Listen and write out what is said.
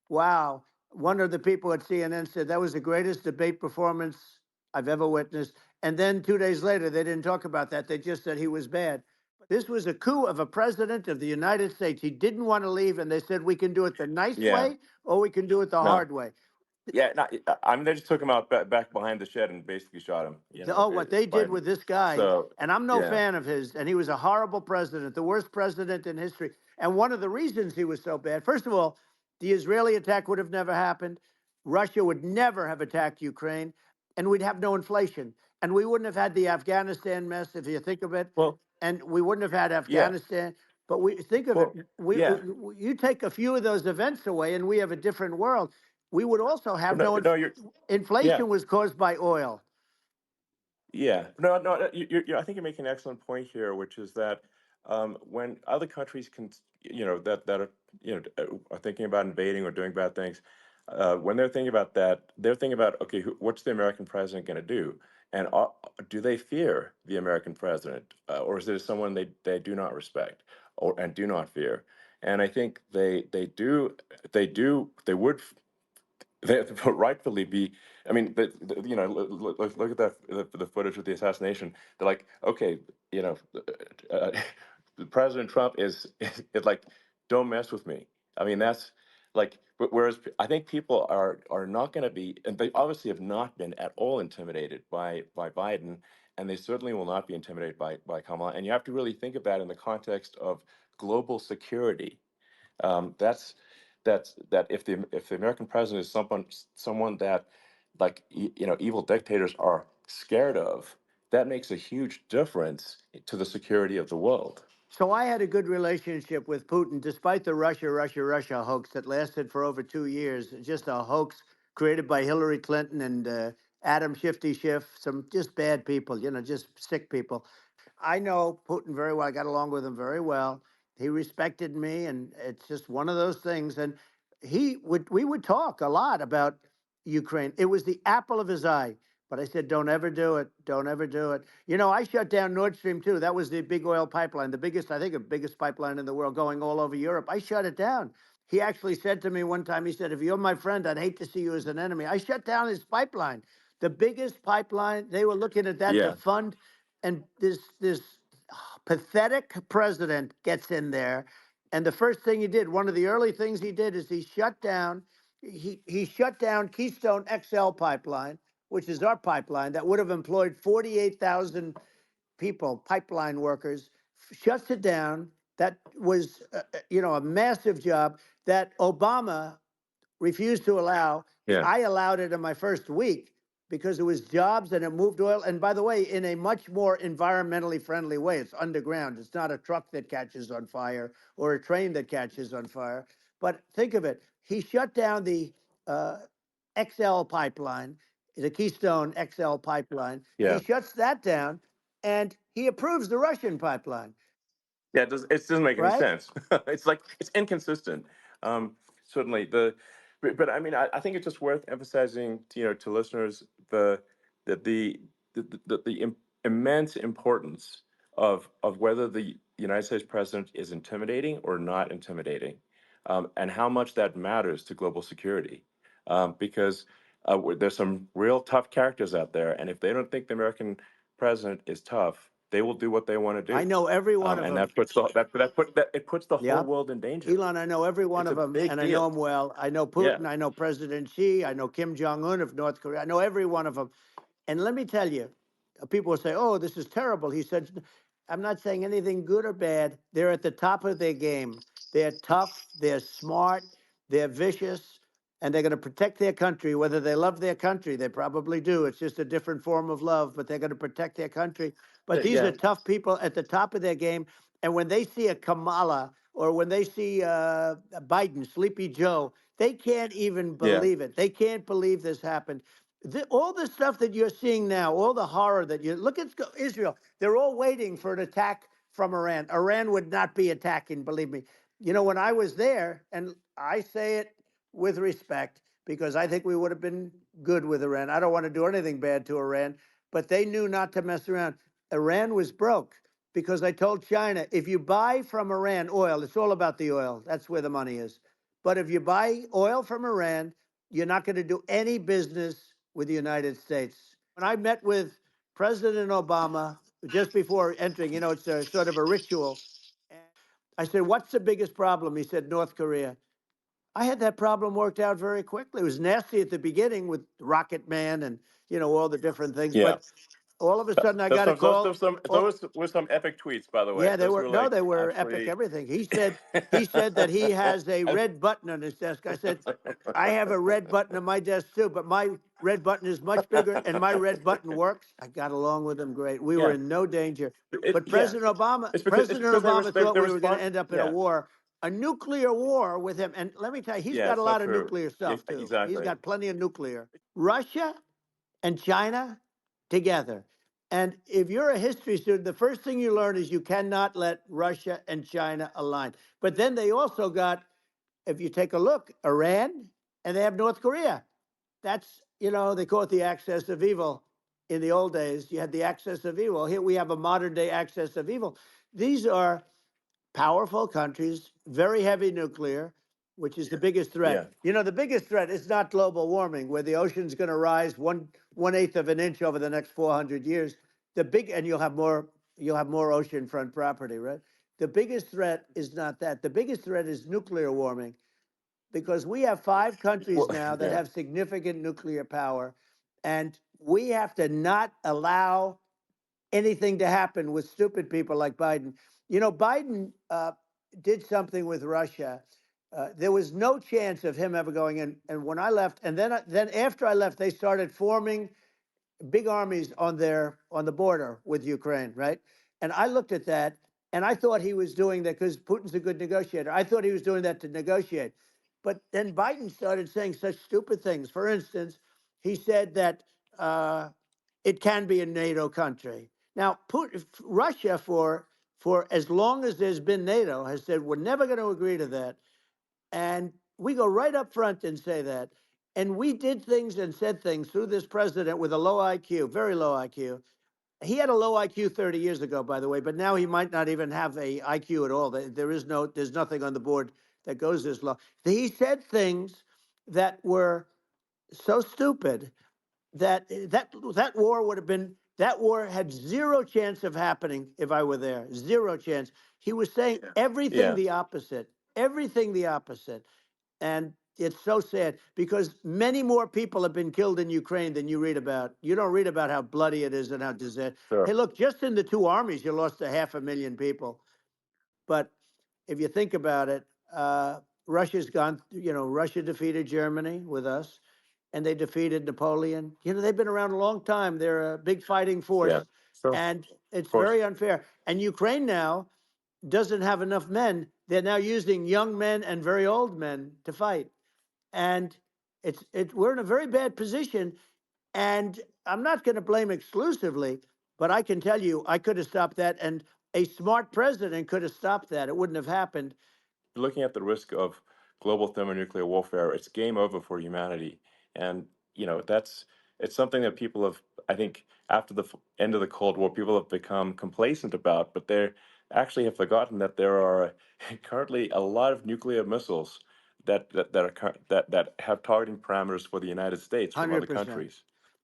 Wow. One of the people at CNN said that was the greatest debate performance I've ever witnessed. And then 2 days later, they didn't talk about that. They just said he was bad. This was a coup of a president of the United States. He didn't want to leave, and they said we can do it the nice Yeah. way or we can do it the No. hard way. Yeah. Not, I mean, they just took him out back behind the shed and basically shot him. Oh, what they did Biden. with this guy, So and I'm no yeah. fan of his, and he was a horrible president, the worst president in history. And one of the reasons he was so bad, first of all, the Israeli attack would have never happened. Russia would never have attacked Ukraine, and we'd have no inflation. And we wouldn't have had the Afghanistan mess, if you think of it, Well, and we wouldn't have had yeah. Afghanistan. But we think of it, Well, yeah. you take a few of those events away, and we have a different world. We would also have No, no no, you're yeah. inflation was caused by oil. Yeah, no, no. I think you're making an excellent point here, which is that when other countries can, that are, are thinking about invading or doing bad things, when they're thinking about that, they're thinking about, okay, what's the American president going to do, and do they fear the American president, or is there someone they do not respect or and do not fear? And I think they would they rightfully be. I mean, look at that the footage of the assassination. They're like, okay, uh, President Trump is like, don't mess with me. I mean, that's like, but whereas I think people are not going to be, and they obviously have not been at all intimidated by Biden, and they certainly will not be intimidated by Kamala. And you have to really think of that in the context of global security. That if the American president is someone that, like, evil dictators are scared of, that makes a huge difference to the security of the world. So I had a good relationship with Putin, despite the Russia hoax that lasted for over 2 years. Just a hoax created by Hillary Clinton and Adam Shifty Schiff, some just bad people, just sick people. I know Putin very well. I got along with him very well. He respected me, and it's just one of those things. And we would talk a lot about Ukraine. It was the apple of his eye. But I said, don't ever do it. Don't ever do it. I shut down Nord Stream 2. That was the big oil pipeline, the biggest, I think, the biggest pipeline in the world going all over Europe. I shut it down. He actually said to me one time, he said, if you're my friend, I'd hate to see you as an enemy. I shut down his pipeline, the biggest pipeline. They were looking at that to Yeah, fund. And this pathetic president gets in there. And the first thing he did, one of the early things he did is he shut down Keystone XL pipeline, which is our pipeline that would have employed 48,000 people, pipeline workers, shuts it down. That was, a massive job that Obama refused to allow. yeah, I allowed it in my first week because it was jobs and it moved oil. And by the way, in a much more environmentally friendly way. It's underground. It's not a truck that catches on fire or a train that catches on fire. But think of it. He shut down the uh, XL pipeline, the Keystone XL pipeline. He yeah, shuts that down and he approves the Russian pipeline, yeah. It doesn't make any right? sense. It's like it's inconsistent. Um, Certainly but I mean, I think it's just worth emphasizing to listeners the the immense importance of whether the United States president is intimidating or not intimidating, and how much that matters to global security. Because there's some real tough characters out there, and if they don't think the American president is tough, they will do what they want to I do, know every one of and them. it puts the whole Yeah. world in danger. Elon, I know every one It's of a them, big and I know deal. them well. I know Yeah, Putin. I know President Xi. I know Kim Jong Un of North Korea. I know every one of them. And let me tell you, people will say, "Oh, this is terrible." He said, "I'm not saying anything good or bad. They're at the top of their game. They're tough. They're smart. They're vicious, and they're going to protect their country. Whether they love their country, they probably do. It's just a different form of love, but they're going to protect their country. But these yeah, are tough people at the top of their game. And when they see a Kamala or when they see Biden, Sleepy Joe, they can't even yeah, believe it. They can't believe this happened. All the stuff that you're seeing now, all the horror that you look at Israel, they're all waiting for an attack from Iran. Iran would not be attacking, believe me. When I was there, and I say it with respect because I think we would have been good with Iran. I don't want to do anything bad to Iran, but they knew not to mess around. Iran was broke because I told China, if you buy from Iran oil, it's all about the oil. That's where the money is. But if you buy oil from Iran, you're not going to do any business with the United States. When I met with President Obama just before entering, it's a sort of a ritual. And I said, "What's the biggest problem?" He said, "North Korea." I had that problem worked out very quickly. It was nasty at the beginning with Rocket Man and all the different things, Yeah. but all of a sudden I Those got a some those call. those some Oh, those were some epic tweets, by the way. yeah, they Those were were no, like they were epic. absolutely. Everything he said that he has a And- red button on his desk. I said, I have a red button on my desk too, but my red button is much bigger, and my red button works. I got along with him great. We were yeah, in no danger. But yeah. President Obama, It's President because Obama thought they we were going to respond. end up in Yeah, a nuclear war with him. And let me tell you, he's yeah. got a It's not lot of true. nuclear Yeah, stuff too. He's exactly. got plenty of nuclear. Russia and China together. And if you're a history student, the first thing you learn is you cannot let Russia and China align. But then they also got, if you take a look, Iran, and they have North Korea. That's, they call it the axis of evil. In the old days, you had the axis of evil. Here we have a modern day axis of evil. These are powerful countries, very heavy nuclear, which is the biggest threat. Yeah, The biggest threat is not global warming, where the ocean's going to rise one eighth of an inch over the next 400 years. And you'll have more oceanfront property, right? The biggest threat is not that. The biggest threat is nuclear warming, because we have 5 countries well, now that yeah. have significant nuclear power, and we have to not allow anything to happen with stupid people like Biden. Biden did something with Russia. There was no chance of him ever going in. And when I left, and then after I left, they started forming big armies on the border with Ukraine, right? And I looked at that, and I thought he was doing that because Putin's a good negotiator. I thought he was doing that to negotiate. But then Biden started saying such stupid things. For instance, he said that it can be a NATO country. Now, Russia, for as long as there's been NATO, has said we're never going to agree to that. And we go right up front and say that. And we did things and said things through this president with a low IQ, very low IQ. He had a low IQ 30 years ago, by the way, but now he might not even have a IQ at all. There's nothing on the board that goes this low. He said things that were so stupid that war would have been that war had zero chance of happening if I were there. Zero chance. He was saying Yeah. everything the opposite, and it's so sad because many more people have been killed in Ukraine than you read about. You don't read about how bloody it is and how disaster. Sure. Hey, look, just in the two armies, you lost 500,000 people. But if you think about it, Russia's gone. Russia defeated Germany with us, and they defeated Napoleon. They've been around a long time. They're a big fighting Yeah. force, Sure. and Of it's course. very unfair. And Ukraine now doesn't have enough men. They're now using young men and very old men to fight, and we're in a very bad position. And I'm not going to blame exclusively, but I can tell you I could have stopped that, and a smart president could have stopped that. It wouldn't have happened. Looking at the risk of global thermonuclear warfare, it's game over for humanity. And, that's it's something that people have, I think, after the end of the Cold War, people have become complacent about, but they actually have forgotten that there are currently a lot of nuclear missiles that have targeting parameters for the United States from other 100%. countries.